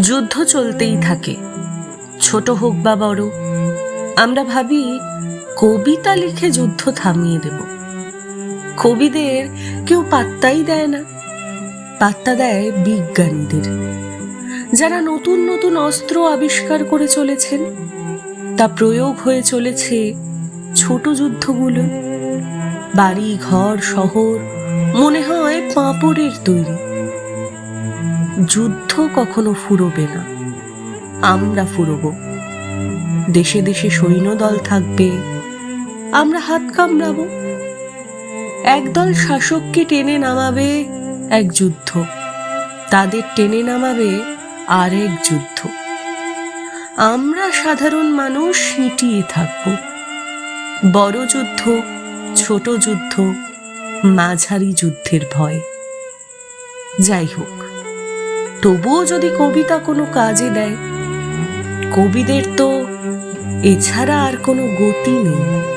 যুদ্ধ চলতেই থাকে, ছোট হোক বা বড়। আমরা ভাবি কবিতা লিখে যুদ্ধ থামিয়ে দেব। কবিদের কেউ পাত্তাই দেয় না, পাত্তা দেয় বিজ্ঞানীদের, যারা নতুন নতুন অস্ত্র আবিষ্কার করে চলেছেন। তা প্রয়োগ হয়ে চলেছে ছোট যুদ্ধগুলো। বাড়ি ঘর শহর মনে হয় পাঁপড়ের তৈরি। যুদ্ধ কখনো ফুরোবে না, আমরা ফুরব। দেশে দেশে সৈন্যদল থাকবে, আমরা হাত কামড়াবো। একদল শাসককে টেনে নামাবে এক যুদ্ধ, তাদের টেনে নামাবে আর এক যুদ্ধ। আমরা সাধারণ মানুষ সিঁটিয়ে থাকব। বড় যুদ্ধ, ছোট যুদ্ধ, মাঝারি যুদ্ধের ভয়। যাই হোক, তবুও যদি কবিতা কোনো কাজে দেয়, কবিদের তো এছাড়া আর কোনো গতি নেই।